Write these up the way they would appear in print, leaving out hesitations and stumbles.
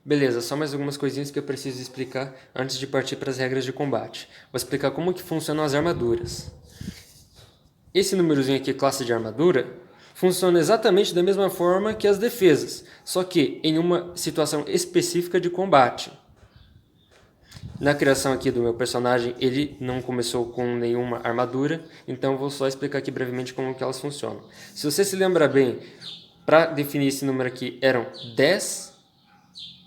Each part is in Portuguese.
Beleza, só mais algumas coisinhas que eu preciso explicar antes de partir para as regras de combate. Vou explicar como que funcionam as armaduras. Esse númerozinho aqui, classe de armadura, funciona exatamente da mesma forma que as defesas, só que em uma situação específica de combate. Na criação aqui do meu personagem, ele não começou com nenhuma armadura, então vou só explicar aqui brevemente como que elas funcionam. Se você se lembra bem, para definir esse número aqui eram 10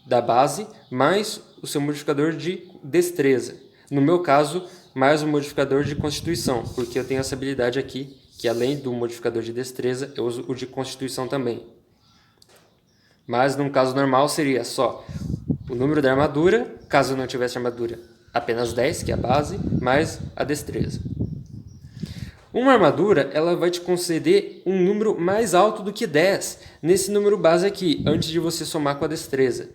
da base, mais o seu modificador de destreza. No meu caso, mais o modificador de constituição, porque eu tenho essa habilidade aqui, que além do modificador de destreza, eu uso o de constituição também. Mas num caso normal seria só o número da armadura, caso eu não tivesse armadura, apenas 10, que é a base, mais a destreza. Uma armadura, ela vai te conceder um número mais alto do que 10, nesse número base aqui, antes de você somar com a destreza.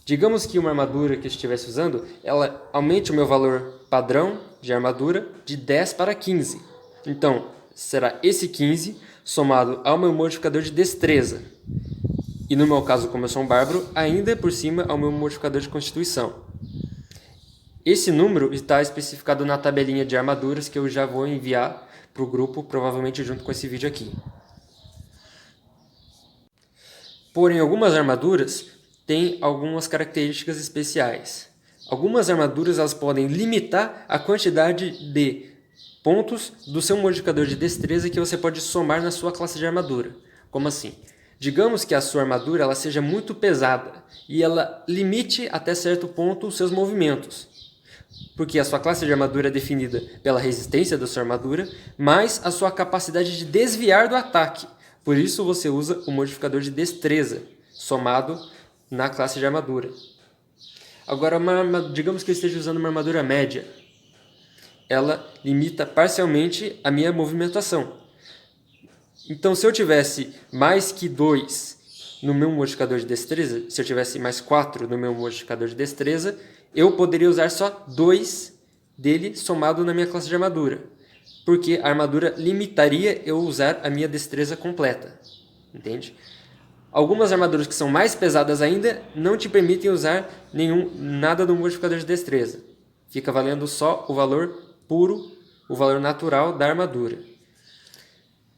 Digamos que uma armadura que eu estivesse usando, ela aumente o meu valor padrão de armadura de 10 para 15. Então, será esse 15 somado ao meu modificador de destreza. E no meu caso, como eu sou um bárbaro, ainda por cima ao meu modificador de constituição. Esse número está especificado na tabelinha de armaduras que eu já vou enviar para o grupo, provavelmente junto com esse vídeo aqui. Porém, algumas armaduras têm algumas características especiais. Algumas armaduras elas podem limitar a quantidade de pontos do seu modificador de destreza que você pode somar na sua classe de armadura. Como assim? Digamos que a sua armadura ela seja muito pesada e ela limite até certo ponto os seus movimentos. Porque a sua classe de armadura é definida pela resistência da sua armadura, mais a sua capacidade de desviar do ataque. Por isso você usa o modificador de destreza, somado na classe de armadura. Agora, digamos que eu esteja usando uma armadura média. Ela limita parcialmente a minha movimentação. Então, se eu tivesse mais que 2 no meu modificador de destreza, se eu tivesse mais 4 no meu modificador de destreza, eu poderia usar só 2 dele somado na minha classe de armadura. Porque a armadura limitaria eu usar a minha destreza completa. Entende? Algumas armaduras que são mais pesadas ainda não te permitem usar nada do modificador de destreza. Fica valendo só o valor puro, o valor natural da armadura.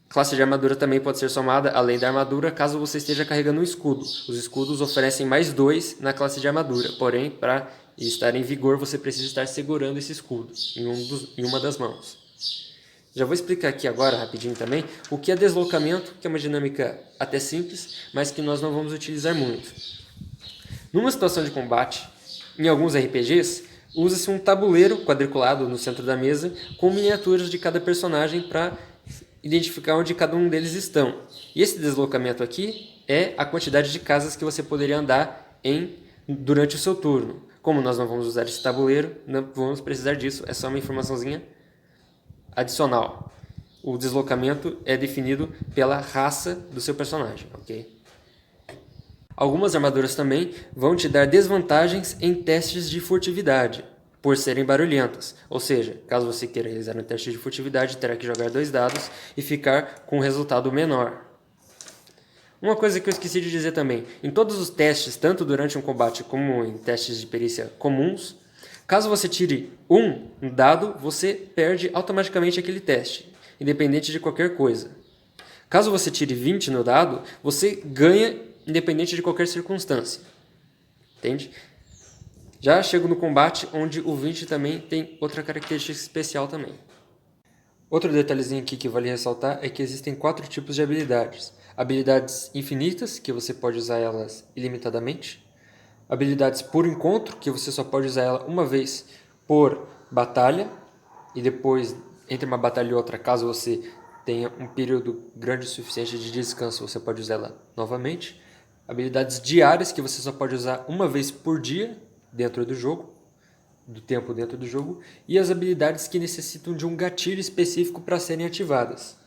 Classe de armadura também pode ser somada além da armadura caso você esteja carregando um escudo. Os escudos oferecem mais 2 na classe de armadura, porém, para estar em vigor, você precisa estar segurando esse escudo em uma das mãos. Já vou explicar aqui agora, rapidinho também, o que é deslocamento, que é uma dinâmica até simples, mas que nós não vamos utilizar muito. Numa situação de combate, em alguns RPGs, usa-se um tabuleiro quadriculado no centro da mesa com miniaturas de cada personagem para identificar onde cada um deles estão. E esse deslocamento aqui é a quantidade de casas que você poderia andar durante o seu turno. Como nós não vamos usar esse tabuleiro, não vamos precisar disso, é só uma informaçãozinha adicional. O deslocamento é definido pela raça do seu personagem, ok? Algumas armaduras também vão te dar desvantagens em testes de furtividade, por serem barulhentas. Ou seja, caso você queira realizar um teste de furtividade, terá que jogar 2 dados e ficar com um resultado menor. Uma coisa que eu esqueci de dizer também, em todos os testes, tanto durante um combate como em testes de perícia comuns, caso você tire um dado, você perde automaticamente aquele teste, independente de qualquer coisa. Caso você tire 20 no dado, você ganha independente de qualquer circunstância. Entende? Já chego no combate, onde o 20 também tem outra característica especial também. Outro detalhezinho aqui que vale ressaltar é que existem 4 tipos de habilidades. Habilidades infinitas, que você pode usar elas ilimitadamente. Habilidades por encontro, que você só pode usar ela uma vez por batalha. E depois, entre uma batalha e outra, caso você tenha um período grande o suficiente de descanso, você pode usar ela novamente. Habilidades diárias, que você só pode usar uma vez por dia dentro do jogo, do tempo dentro do jogo, e as habilidades que necessitam de um gatilho específico para serem ativadas.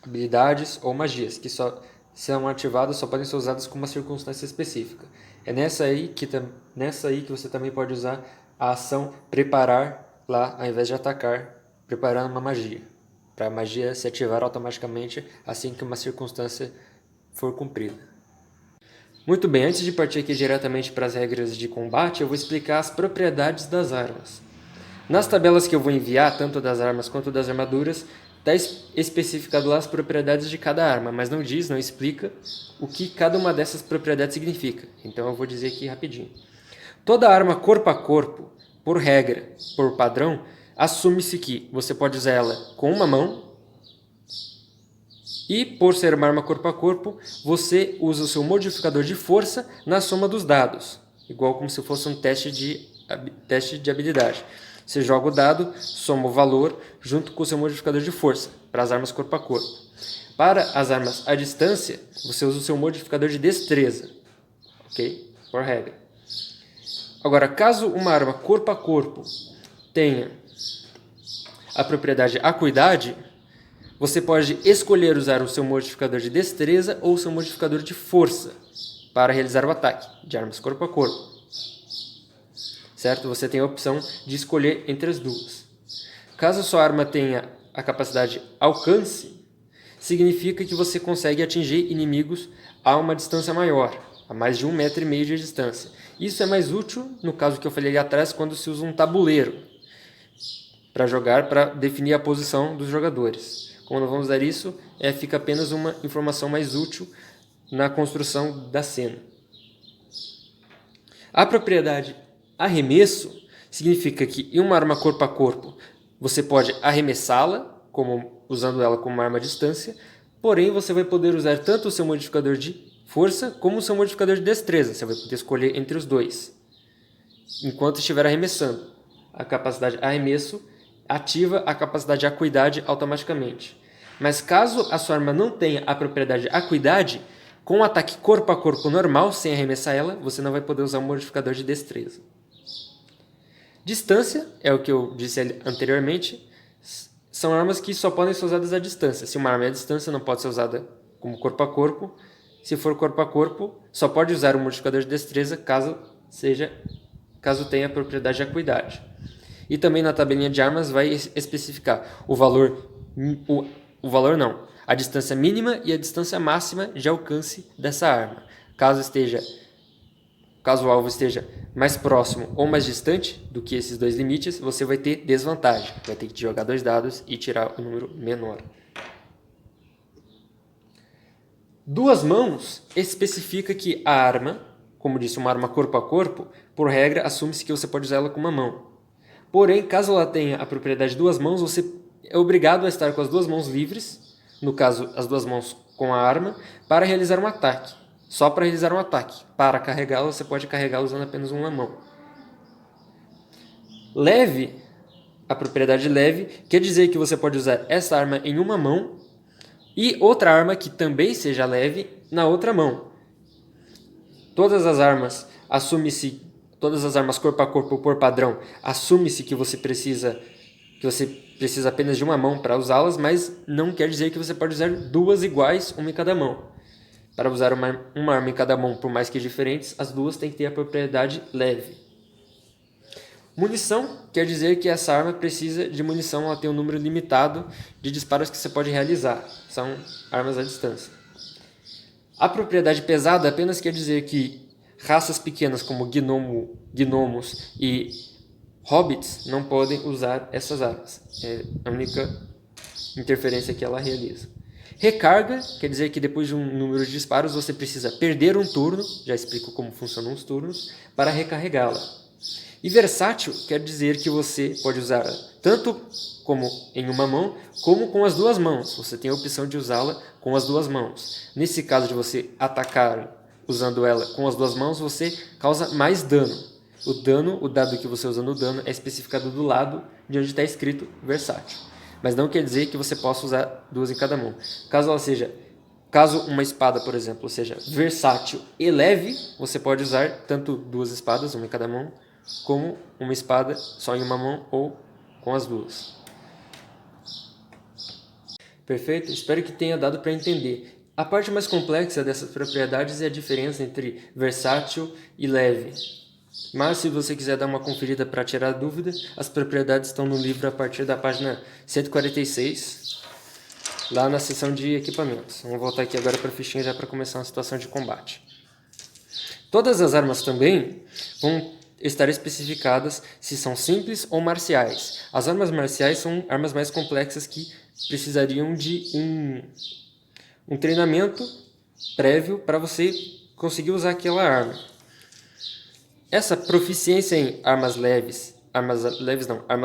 Habilidades ou magias, que só são ativadas, só podem ser usadas com uma circunstância específica. É nessa aí que você também pode usar a ação preparar lá, ao invés de atacar, preparando uma magia. Para a magia se ativar automaticamente assim que uma circunstância for cumprida. Muito bem, antes de partir aqui diretamente para as regras de combate, eu vou explicar as propriedades das armas. Nas tabelas que eu vou enviar, tanto das armas quanto das armaduras, está especificado lá as propriedades de cada arma, mas não diz, não explica o que cada uma dessas propriedades significa. Então eu vou dizer aqui rapidinho. Toda arma corpo a corpo, por regra, por padrão, assume-se que você pode usar ela com uma mão e, por ser uma arma corpo a corpo, você usa o seu modificador de força na soma dos dados, igual como se fosse um teste de habilidade. Você joga o dado, soma o valor junto com o seu modificador de força para as armas corpo a corpo. Para as armas à distância, você usa o seu modificador de destreza, ok? Por regra. Agora, caso uma arma corpo a corpo tenha a propriedade acuidade, você pode escolher usar o seu modificador de destreza ou o seu modificador de força para realizar o ataque de armas corpo a corpo. Certo? Você tem a opção de escolher entre as duas. Caso a sua arma tenha a capacidade alcance, significa que você consegue atingir inimigos a uma distância maior, a mais de 1,5 metro de distância. Isso é mais útil, no caso que eu falei ali atrás, quando se usa um tabuleiro para jogar, para definir a posição dos jogadores. Como não vamos usar isso, fica apenas uma informação mais útil na construção da cena. A propriedade arremesso significa que em uma arma corpo a corpo você pode arremessá-la, usando ela como uma arma à distância, porém você vai poder usar tanto o seu modificador de força como o seu modificador de destreza. Você vai poder escolher entre os dois, enquanto estiver arremessando. A capacidade arremesso ativa a capacidade acuidade automaticamente. Mas caso a sua arma não tenha a propriedade acuidade, com um ataque corpo a corpo normal, sem arremessar ela, você não vai poder usar o modificador de destreza. Distância, é o que eu disse anteriormente, são armas que só podem ser usadas à distância. Se uma arma é à distância, não pode ser usada como corpo a corpo. Se for corpo a corpo, só pode usar o modificador de destreza caso tenha a propriedade de acuidade. E também na tabelinha de armas vai especificar a distância mínima e a distância máxima de alcance dessa arma. Caso o alvo esteja mais próximo ou mais distante do que esses dois limites, você vai ter desvantagem. Vai ter que jogar 2 dados e tirar um número menor. 2 mãos especifica que a arma, como disse, uma arma corpo a corpo, por regra, assume-se que você pode usar ela com uma mão. Porém, caso ela tenha a propriedade de 2 mãos, você é obrigado a estar com as 2 mãos livres, no caso, as 2 mãos com a arma, para realizar um ataque. Só para realizar um ataque. Para carregá-la, você pode carregá-la usando apenas uma mão. Leve, a propriedade leve, quer dizer que você pode usar essa arma em uma mão e outra arma que também seja leve na outra mão. Todas as armas corpo a corpo por padrão, assume-se que você precisa apenas de uma mão para usá-las, mas não quer dizer que você pode usar 2 iguais, uma em cada mão. Para usar uma arma em cada mão, por mais que diferentes, as 2 têm que ter a propriedade leve. Munição quer dizer que essa arma precisa de munição, ela tem um número limitado de disparos que você pode realizar. São armas à distância. A propriedade pesada apenas quer dizer que raças pequenas como gnomos e hobbits não podem usar essas armas. É a única interferência que ela realiza. Recarga quer dizer que depois de um número de disparos você precisa perder um turno, já explico como funcionam os turnos, para recarregá-la. E versátil quer dizer que você pode usar tanto como em uma mão, como com as 2 mãos. Você tem a opção de usá-la com as 2 mãos. Nesse caso de você atacar usando ela com as 2 mãos, você causa mais dano. O dado que você usa no dano é especificado do lado de onde está escrito versátil. Mas não quer dizer que você possa usar 2 em cada mão. Caso uma espada, por exemplo, seja versátil e leve, você pode usar tanto 2 espadas, uma em cada mão, como uma espada só em uma mão ou com as 2. Perfeito? Espero que tenha dado para entender. A parte mais complexa dessas propriedades é a diferença entre versátil e leve. Mas se você quiser dar uma conferida para tirar dúvida, as propriedades estão no livro a partir da página 146, lá na seção de equipamentos. Vamos voltar aqui agora para a fichinha já para começar uma situação de combate. Todas as armas também vão estar especificadas se são simples ou marciais. As armas marciais são armas mais complexas que precisariam de um treinamento prévio para você conseguir usar aquela arma. Essa proficiência em armas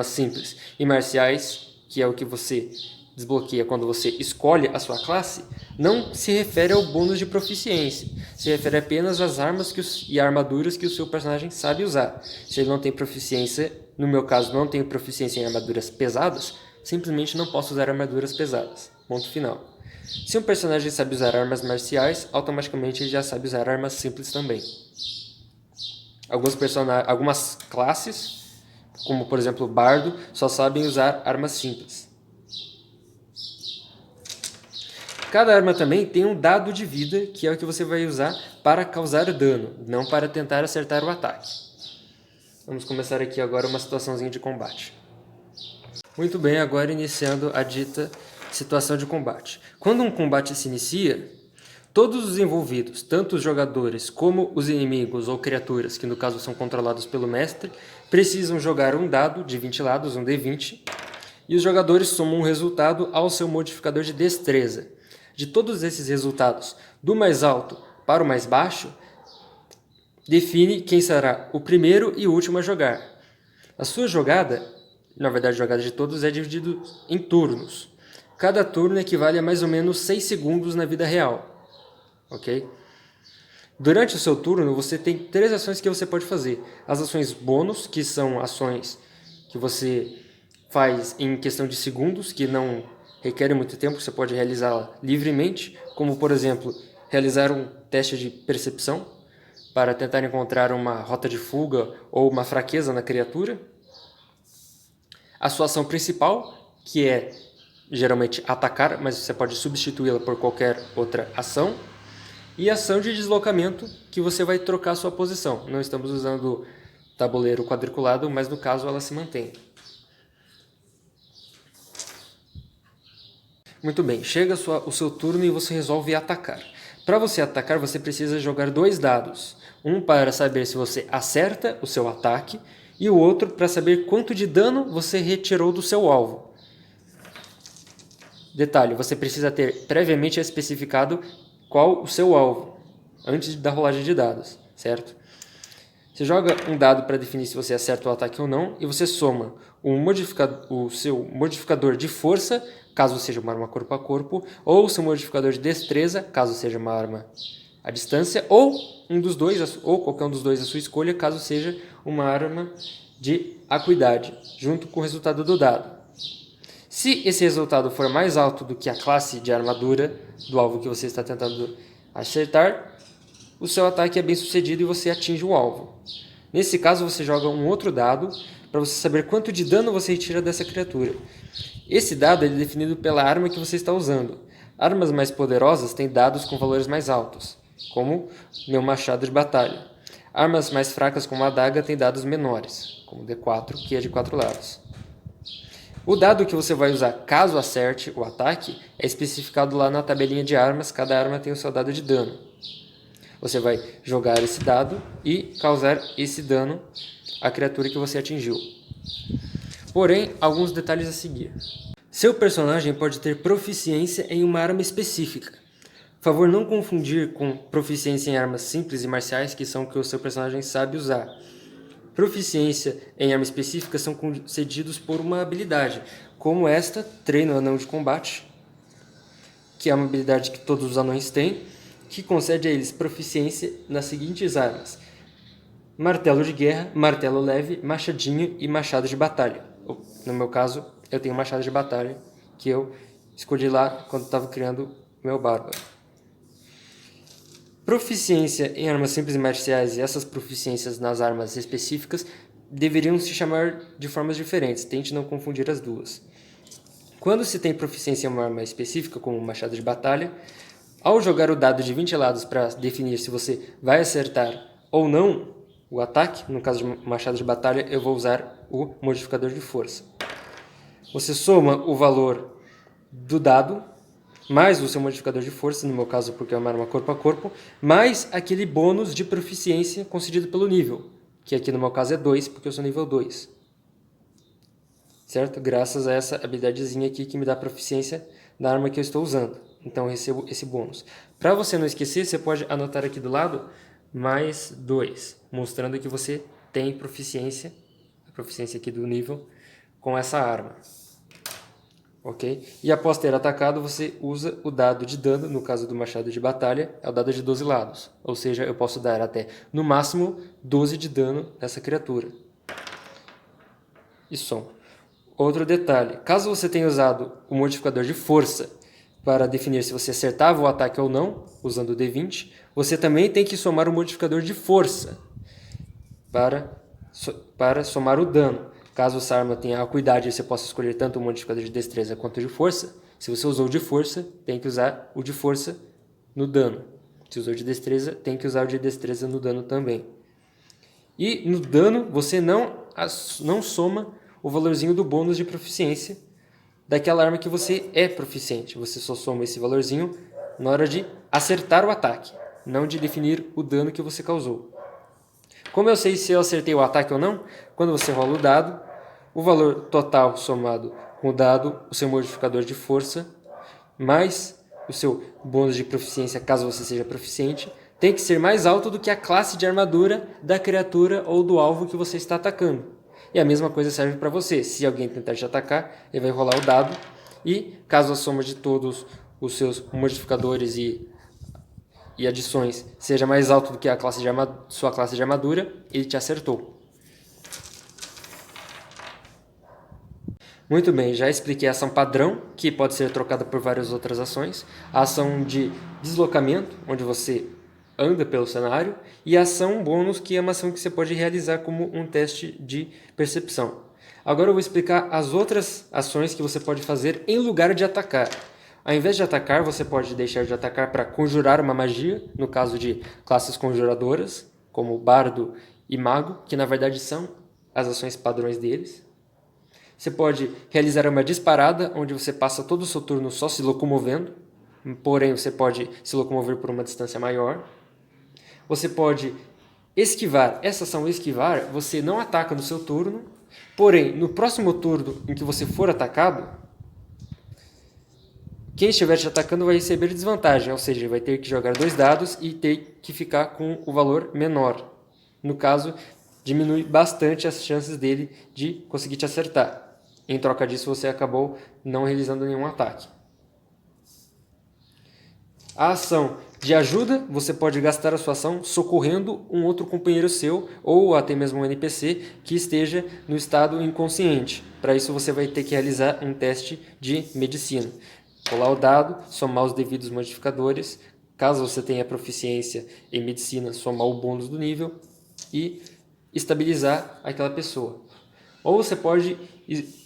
simples e marciais, que é o que você desbloqueia quando você escolhe a sua classe, não se refere ao bônus de proficiência. Se refere apenas às armas e armaduras que o seu personagem sabe usar. Se ele não tem proficiência, no meu caso não tenho proficiência em armaduras pesadas, simplesmente não posso usar armaduras pesadas. Ponto final. Se um personagem sabe usar armas marciais, automaticamente ele já sabe usar armas simples também. Algumas classes, como por exemplo o bardo, só sabem usar armas simples. Cada arma também tem um dado de vida, que é o que você vai usar para causar dano, não para tentar acertar o ataque. Vamos começar aqui agora uma situaçãozinha de combate. Muito bem, agora iniciando a dita situação de combate. Quando um combate se inicia, todos os envolvidos, tanto os jogadores como os inimigos ou criaturas, que no caso são controlados pelo mestre, precisam jogar um dado de 20 lados, um D20, e os jogadores somam um resultado ao seu modificador de destreza. De todos esses resultados, do mais alto para o mais baixo, define quem será o primeiro e o último a jogar. A sua jogada, na verdade a jogada de todos, é dividida em turnos. Cada turno equivale a mais ou menos 6 segundos na vida real. Ok? Durante o seu turno, você tem 3 ações que você pode fazer. As ações bônus, que são ações que você faz em questão de segundos, que não requerem muito tempo, você pode realizá-la livremente, como por exemplo, realizar um teste de percepção para tentar encontrar uma rota de fuga ou uma fraqueza na criatura. A sua ação principal, que é geralmente atacar, mas você pode substituí-la por qualquer outra ação. E a ação de deslocamento, que você vai trocar a sua posição. Não estamos usando tabuleiro quadriculado, mas no caso ela se mantém. Muito bem, chega o seu turno e você resolve atacar. Para você atacar, você precisa jogar 2 dados. Um para saber se você acerta o seu ataque e o outro para saber quanto de dano você retirou do seu alvo. Detalhe, você precisa ter previamente especificado qual o seu alvo, antes da rolagem de dados, certo? Você joga um dado para definir se você acerta o ataque ou não, e você soma o seu modificador de força, caso seja uma arma corpo a corpo, ou o seu modificador de destreza, caso seja uma arma à distância, ou qualquer um dos dois à sua escolha, caso seja uma arma de acuidade, junto com o resultado do dado. Se esse resultado for mais alto do que a classe de armadura do alvo que você está tentando acertar, o seu ataque é bem sucedido e você atinge o alvo. Nesse caso, você joga um outro dado para você saber quanto de dano você retira dessa criatura. Esse dado é definido pela arma que você está usando. Armas mais poderosas têm dados com valores mais altos, como meu machado de batalha. Armas mais fracas, como a adaga, têm dados menores, como o D4, que é de 4 lados. O dado que você vai usar caso acerte o ataque é especificado lá na tabelinha de armas. Cada arma tem o seu dado de dano. Você vai jogar esse dado e causar esse dano à criatura que você atingiu. Porém, alguns detalhes a seguir. Seu personagem pode ter proficiência em uma arma específica. Favor não confundir com proficiência em armas simples e marciais, que são o que o seu personagem sabe usar. Proficiência em arma específica são concedidos por uma habilidade, como esta, Treino Anão de Combate, que é uma habilidade que todos os anões têm, que concede a eles proficiência nas seguintes armas: martelo de guerra, martelo leve, machadinho e machado de batalha. No meu caso, eu tenho machado de batalha, que eu escolhi lá quando estava criando meu bárbaro. Proficiência em armas simples e marciais e essas proficiências nas armas específicas deveriam se chamar de formas diferentes, tente não confundir as duas. Quando se tem proficiência em uma arma específica, como o machado de batalha, ao jogar o dado de 20 lados para definir se você vai acertar ou não o ataque, no caso de machado de batalha, eu vou usar o modificador de força. Você soma o valor do dado mais o seu modificador de força, no meu caso porque é uma arma corpo a corpo, mais aquele bônus de proficiência concedido pelo nível, que aqui no meu caso é 2, porque eu sou nível 2. Certo? Graças a essa habilidadezinha aqui que me dá proficiência na arma que eu estou usando. Então eu recebo esse bônus. Para você não esquecer, você pode anotar aqui do lado mais 2, mostrando que você tem proficiência, a proficiência aqui do nível, com essa arma. Ok? E após ter atacado, você usa o dado de dano, no caso do machado de batalha, é o dado de 12 lados. Ou seja, eu posso dar até, no máximo, 12 de dano nessa criatura. E som. Outro detalhe, caso você tenha usado o modificador de força para definir se você acertava o ataque ou não, usando o D20, você também tem que somar o modificador de força para somar o dano. Caso essa arma tenha acuidade, você possa escolher tanto o modificador de destreza quanto o de força. Se você usou o de força, tem que usar o de força no dano. Se usou de destreza, tem que usar o de destreza no dano também. E no dano, você não soma o valorzinho do bônus de proficiência daquela arma que você é proficiente. Você só soma esse valorzinho na hora de acertar o ataque, não de definir o dano que você causou. Como eu sei se eu acertei o ataque ou não? Quando você rola o dado, o valor total somado com o dado, o seu modificador de força, mais o seu bônus de proficiência, caso você seja proficiente, tem que ser mais alto do que a classe de armadura da criatura ou do alvo que você está atacando. E a mesma coisa serve para você. Se alguém tentar te atacar, ele vai rolar o dado e, caso a soma de todos os seus modificadores e adições seja mais alto do que a sua classe de armadura, ele te acertou. Muito bem, já expliquei a ação padrão, que pode ser trocada por várias outras ações. A ação de deslocamento, onde você anda pelo cenário. E a ação bônus, que é uma ação que você pode realizar como um teste de percepção. Agora eu vou explicar as outras ações que você pode fazer em lugar de atacar. Ao invés de atacar, você pode deixar de atacar para conjurar uma magia, no caso de classes conjuradoras, como Bardo e Mago, que na verdade são as ações padrões deles. Você pode realizar uma disparada, onde você passa todo o seu turno só se locomovendo, porém você pode se locomover por uma distância maior. Você pode esquivar. Essa ação esquivar, você não ataca no seu turno, porém no próximo turno em que você for atacado, quem estiver te atacando vai receber desvantagem, ou seja, vai ter que jogar 2 dados e ter que ficar com o valor menor. No caso, diminui bastante as chances dele de conseguir te acertar. Em troca disso, você acabou não realizando nenhum ataque. A ação de ajuda, você pode gastar a sua ação socorrendo um outro companheiro seu ou até mesmo um NPC que esteja no estado inconsciente. Para isso, você vai ter que realizar um teste de medicina. Rolar o dado, somar os devidos modificadores, caso você tenha proficiência em medicina, somar o bônus do nível e estabilizar aquela pessoa. Ou você pode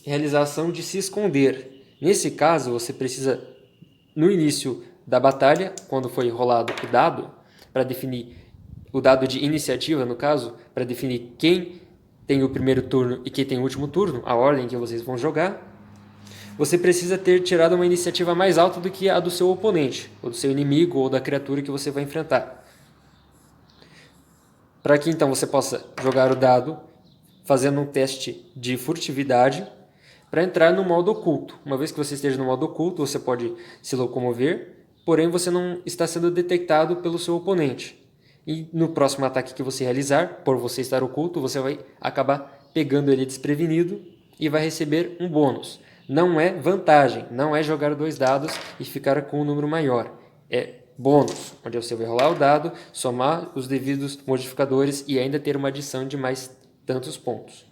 realizar a ação de se esconder. Nesse caso, você precisa, no início da batalha, quando foi rolado o dado, para definir o dado de iniciativa, no caso, para definir quem tem o primeiro turno e quem tem o último turno, a ordem que vocês vão jogar, você precisa ter tirado uma iniciativa mais alta do que a do seu oponente, ou do seu inimigo, ou da criatura que você vai enfrentar. Para que então você possa jogar o dado fazendo um teste de furtividade para entrar no modo oculto. Uma vez que você esteja no modo oculto, você pode se locomover, porém você não está sendo detectado pelo seu oponente. E no próximo ataque que você realizar, por você estar oculto, você vai acabar pegando ele desprevenido e vai receber um bônus. Não é vantagem, não é jogar 2 dados e ficar com um número maior. É bônus, onde você vai rolar o dado, somar os devidos modificadores e ainda ter uma adição de mais tantos pontos.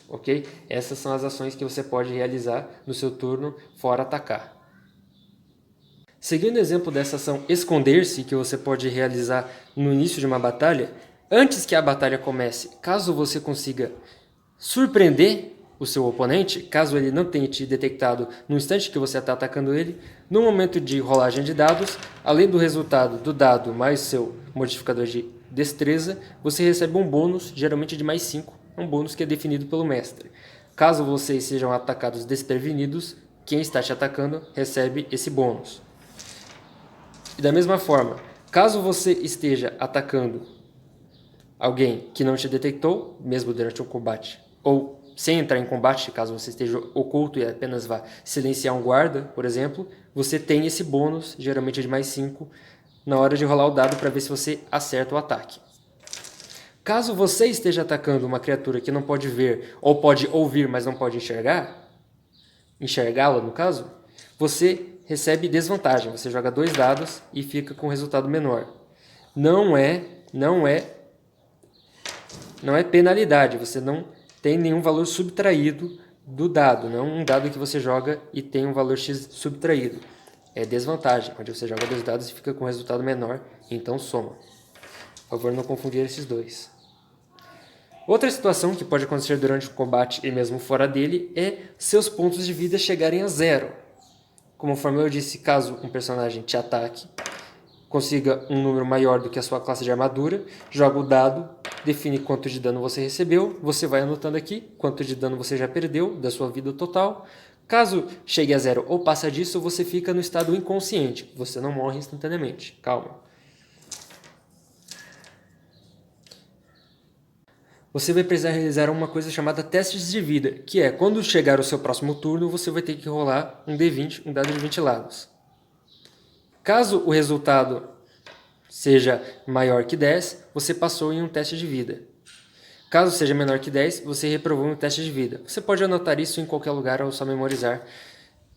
Ok? Essas são as ações que você pode realizar no seu turno fora atacar. Seguindo o exemplo dessa ação esconder-se, que você pode realizar no início de uma batalha, antes que a batalha comece, caso você consiga surpreender o seu oponente, caso ele não tenha te detectado no instante que você está atacando ele, no momento de rolagem de dados, além do resultado do dado mais seu modificador de destreza, você recebe um bônus, geralmente de mais 5, um bônus que é definido pelo mestre. Caso vocês sejam atacados desprevenidos, quem está te atacando recebe esse bônus. E da mesma forma, caso você esteja atacando alguém que não te detectou, mesmo durante o combate, ou sem entrar em combate, caso você esteja oculto e apenas vá silenciar um guarda, por exemplo, você tem esse bônus, geralmente de mais 5, na hora de rolar o dado para ver se você acerta o ataque. Caso você esteja atacando uma criatura que não pode ver, ou pode ouvir, mas não pode enxergá-la no caso, você recebe desvantagem. Você joga 2 dados e fica com um resultado menor. Não é penalidade, você não tem nenhum valor subtraído do dado, não um dado que você joga e tem um valor X subtraído. É desvantagem, onde você joga 2 dados e fica com um resultado menor, então soma. Por favor, não confundir esses dois. Outra situação que pode acontecer durante o combate e mesmo fora dele é seus pontos de vida chegarem a 0. Conforme eu disse, caso um personagem te ataque, consiga um número maior do que a sua classe de armadura, joga o dado, define quanto de dano você recebeu, você vai anotando aqui quanto de dano você já perdeu da sua vida total. Caso chegue a 0 ou passa disso, você fica no estado inconsciente, você não morre instantaneamente, calma. Você vai precisar realizar uma coisa chamada testes de vida, que é, quando chegar o seu próximo turno, você vai ter que rolar um D20, um dado de 20 lados. Caso o resultado seja maior que 10, você passou em um teste de vida. Caso seja menor que 10, você reprovou um teste de vida. Você pode anotar isso em qualquer lugar ou só memorizar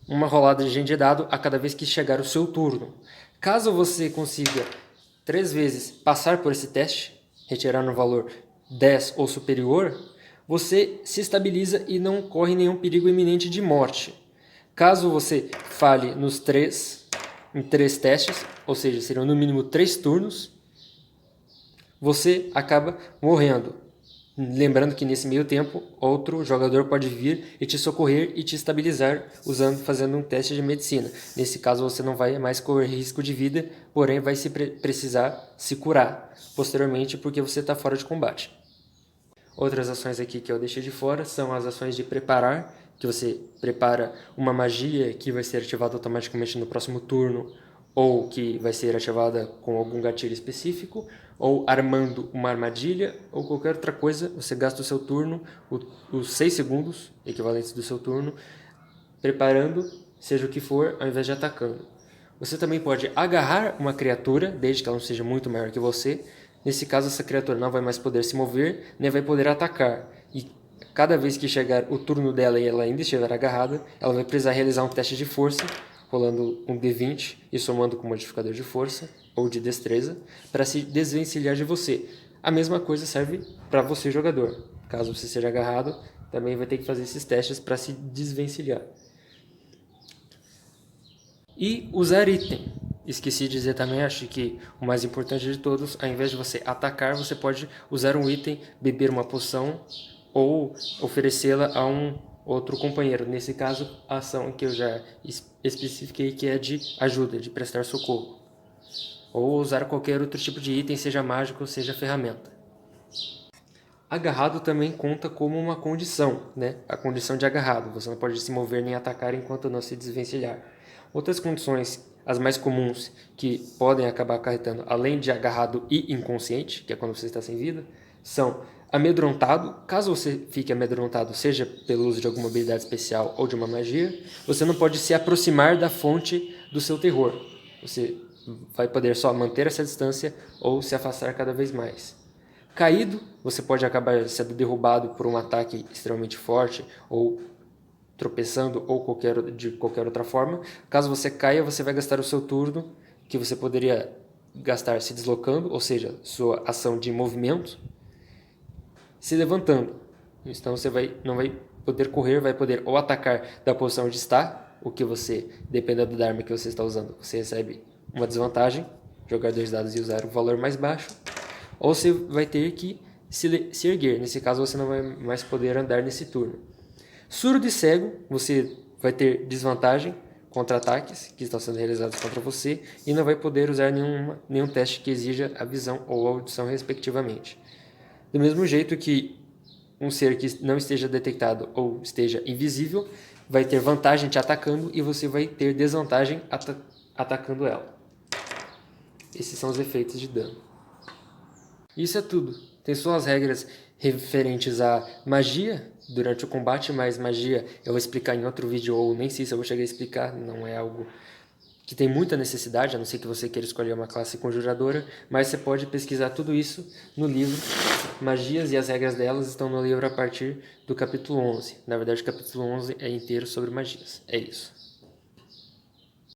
uma rolada de dado a cada vez que chegar o seu turno. Caso você consiga 3 vezes passar por esse teste, retirar um valor 10 ou superior, você se estabiliza e não corre nenhum perigo iminente de morte. Caso você falhe em 3 testes, ou seja, serão no mínimo 3 turnos, você acaba morrendo. Lembrando que nesse meio tempo, outro jogador pode vir e te socorrer e te estabilizar fazendo um teste de medicina. Nesse caso, você não vai mais correr risco de vida, porém vai precisar se curar posteriormente porque você está fora de combate. Outras ações aqui que eu deixei de fora são as ações de preparar, que você prepara uma magia que vai ser ativada automaticamente no próximo turno, ou que vai ser ativada com algum gatilho específico, ou armando uma armadilha, ou qualquer outra coisa. Você gasta o seu turno, os 6 segundos equivalentes do seu turno, preparando, seja o que for, ao invés de atacando. Você também pode agarrar uma criatura, desde que ela não seja muito maior que você. Nesse caso, essa criatura não vai mais poder se mover, nem vai poder atacar. E cada vez que chegar o turno dela e ela ainda estiver agarrada, ela vai precisar realizar um teste de força, rolando um D20 e somando com o modificador de força ou de destreza, para se desvencilhar de você. A mesma coisa serve para você, jogador. Caso você seja agarrado, também vai ter que fazer esses testes para se desvencilhar. E usar item. Esqueci de dizer também, acho que o mais importante de todos, ao invés de você atacar, você pode usar um item, beber uma poção ou oferecê-la a um outro companheiro. Nesse caso, a ação que eu já especifiquei que é de ajuda, de prestar socorro. Ou usar qualquer outro tipo de item, seja mágico, seja ferramenta. Agarrado também conta como uma condição, né? A condição de agarrado. Você não pode se mover nem atacar enquanto não se desvencilhar. Outras condições, as mais comuns, que podem acabar acarretando, além de agarrado e inconsciente, que é quando você está sem vida, são amedrontado. Caso você fique amedrontado, seja pelo uso de alguma habilidade especial ou de uma magia, você não pode se aproximar da fonte do seu terror. Você vai poder só manter essa distância ou se afastar cada vez mais. Caído, você pode acabar sendo derrubado por um ataque extremamente forte ou tropeçando ou de qualquer outra forma. Caso você caia, você vai gastar o seu turno, que você poderia gastar se deslocando, ou seja, sua ação de movimento, se levantando. Então você não vai poder correr, vai poder ou atacar da posição onde está, o que você, dependendo da arma que você está usando, você recebe uma desvantagem, jogar 2 dados e usar o valor mais baixo, ou você vai ter que se erguer. Nesse caso, você não vai mais poder andar nesse turno. Surdo e cego, você vai ter desvantagem contra ataques que estão sendo realizados contra você e não vai poder usar nenhum teste que exija a visão ou a audição, respectivamente. Do mesmo jeito que um ser que não esteja detectado ou esteja invisível vai ter vantagem te atacando e você vai ter desvantagem atacando ela. Esses são os efeitos de dano. Isso é tudo. Tem suas regras referentes à magia durante o combate, mas magia eu vou explicar em outro vídeo, ou nem sei se eu vou chegar a explicar, não é algo que tem muita necessidade, a não ser que você queira escolher uma classe conjuradora, mas você pode pesquisar tudo isso no livro. Magias e as regras delas estão no livro a partir do capítulo 11. Na verdade, o capítulo 11 é inteiro sobre magias. É isso.